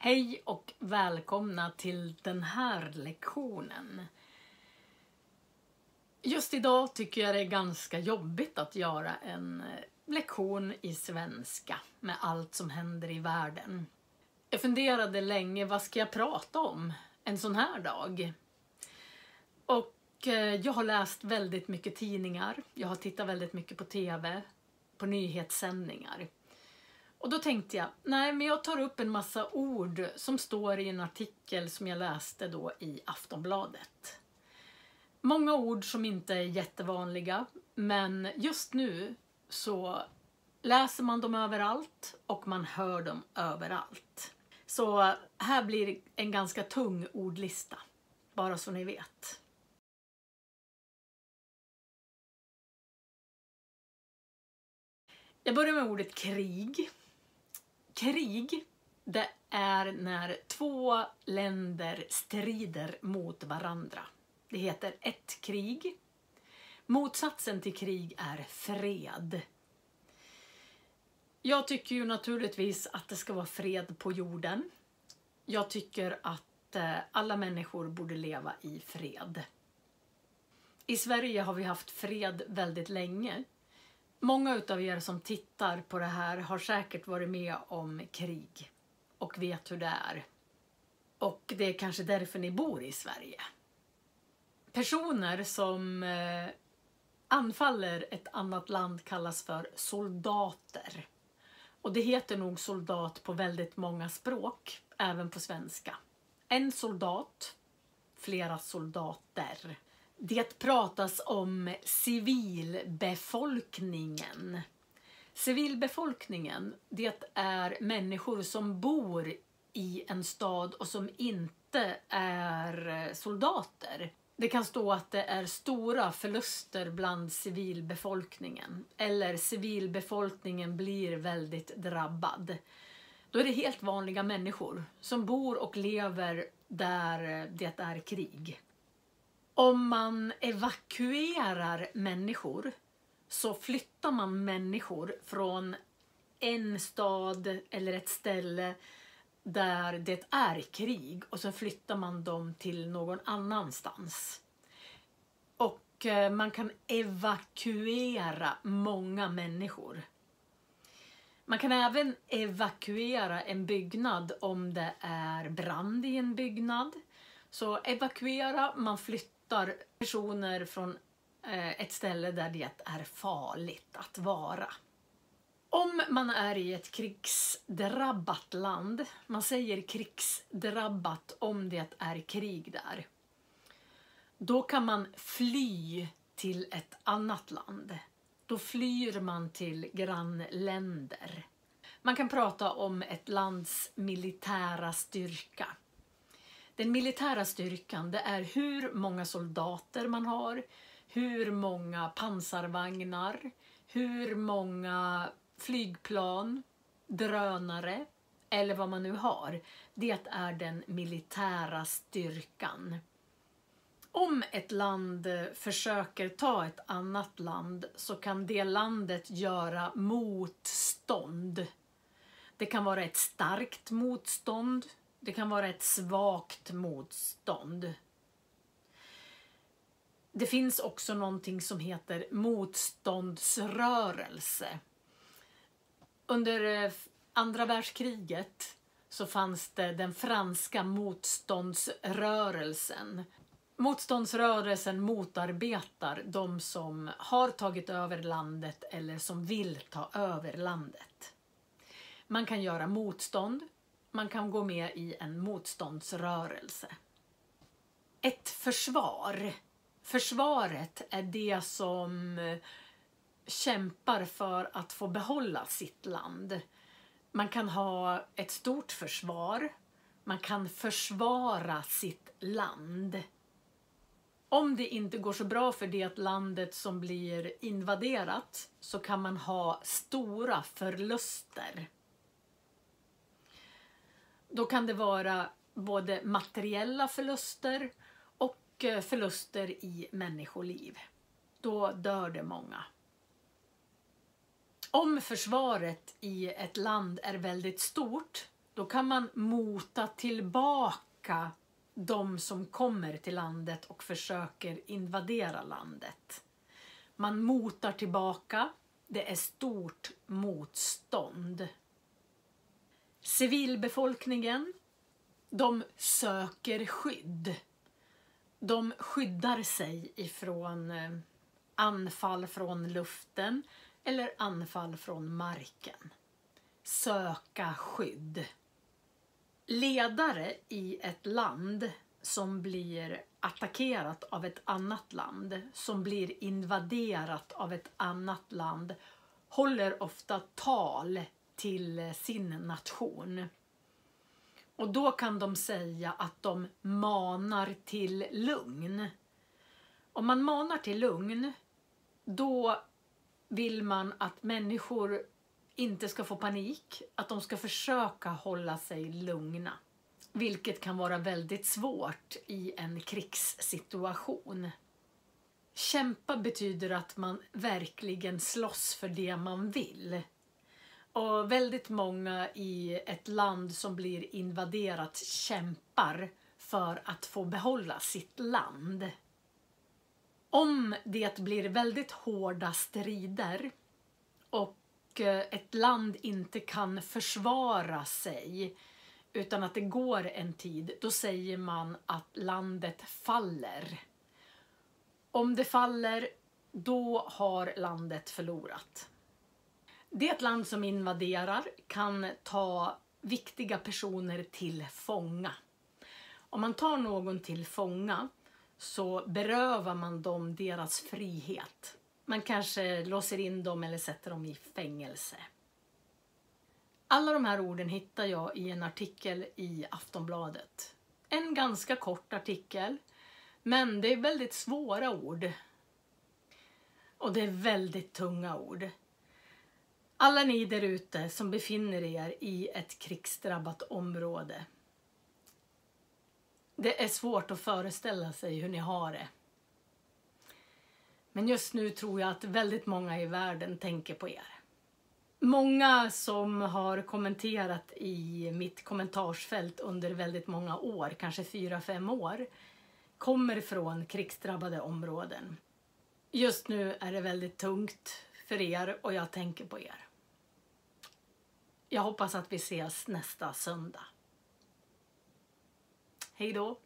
Hej och välkomna till den här lektionen. Just idag tycker jag det är ganska jobbigt att göra en lektion i svenska med allt som händer i världen. Jag funderade länge, vad ska jag prata om en sån här dag? Och jag har läst väldigt mycket tidningar, jag har tittat väldigt mycket på tv, på nyhetssändningar. Och då tänkte jag, nej men jag tar upp en massa ord som står i en artikel som jag läste då i Aftonbladet. Många ord som inte är jättevanliga, men just nu så läser man dem överallt och man hör dem överallt. Så här blir en ganska tung ordlista, bara så ni vet. Jag börjar med ordet krig. Krig, det är när två länder strider mot varandra. Det heter ett krig. Motsatsen till krig är fred. Jag tycker ju naturligtvis att det ska vara fred på jorden. Jag tycker att alla människor borde leva i fred. I Sverige har vi haft fred väldigt länge. Många utav er som tittar på det här har säkert varit med om krig och vet hur det är. Och det är kanske därför ni bor i Sverige. Personer som anfaller ett annat land kallas för soldater. Och det heter nog soldat på väldigt många språk, även på svenska. En soldat, flera soldater. Det pratas om civilbefolkningen. Civilbefolkningen, det är människor som bor i en stad och som inte är soldater. Det kan stå att det är stora förluster bland civilbefolkningen. Eller civilbefolkningen blir väldigt drabbad. Då är det helt vanliga människor som bor och lever där det är krig. Om man evakuerar människor så flyttar man människor från en stad eller ett ställe där det är krig och så flyttar man dem till någon annanstans. Och man kan evakuera många människor. Man kan även evakuera en byggnad om det är brand i en byggnad. Så evakuera, man flyttar personer från ett ställe där det är farligt att vara. Om man är i ett krigsdrabbat land, man säger krigsdrabbat om det är krig där, då kan man fly till ett annat land. Då flyr man till grannländer. Man kan prata om ett lands militära styrka. Den militära styrkan, det är hur många soldater man har, hur många pansarvagnar, hur många flygplan, drönare eller vad man nu har. Det är den militära styrkan. Om ett land försöker ta ett annat land så kan det landet göra motstånd. Det kan vara ett starkt motstånd. Det kan vara ett svagt motstånd. Det finns också någonting som heter motståndsrörelse. Under andra världskriget så fanns det den franska motståndsrörelsen. Motståndsrörelsen motarbetar de som har tagit över landet eller som vill ta över landet. Man kan göra motstånd. Man kan gå med i en motståndsrörelse. Ett försvar. Försvaret är det som kämpar för att få behålla sitt land. Man kan ha ett stort försvar. Man kan försvara sitt land. Om det inte går så bra för det landet som blir invaderat så kan man ha stora förluster. Då kan det vara både materiella förluster och förluster i människoliv. Då dör det många. Om försvaret i ett land är väldigt stort, då kan man mota tillbaka de som kommer till landet och försöker invadera landet. Man motar tillbaka, det är stort motstånd. Civilbefolkningen, de söker skydd. De skyddar sig ifrån anfall från luften eller anfall från marken. Söka skydd. Ledare i ett land som blir attackerat av ett annat land, som blir invaderat av ett annat land, håller ofta tal till sin nation. Och då kan de säga att de manar till lugn. Om man manar till lugn, då vill man att människor inte ska få panik, att de ska försöka hålla sig lugna. Vilket kan vara väldigt svårt i en krigssituation. Kämpa betyder att man verkligen slåss för det man vill. Och väldigt många i ett land som blir invaderat kämpar för att få behålla sitt land. Om det blir väldigt hårda strider och ett land inte kan försvara sig utan att det går en tid, då säger man att landet faller. Om det faller, då har landet förlorat. Det land som invaderar kan ta viktiga personer till fånga. Om man tar någon till fånga så berövar man dem deras frihet. Man kanske låser in dem eller sätter dem i fängelse. Alla de här orden hittar jag i en artikel i Aftonbladet. En ganska kort artikel, men det är väldigt svåra ord. Och det är väldigt tunga ord. Alla ni där ute som befinner er i ett krigsdrabbat område. Det är svårt att föreställa sig hur ni har det. Men just nu tror jag att väldigt många i världen tänker på er. Många som har kommenterat i mitt kommentarsfält under väldigt många år, kanske 4-5 år, kommer från krigsdrabbade områden. Just nu är det väldigt tungt för er och jag tänker på er. Jag hoppas att vi ses nästa söndag. Hej då!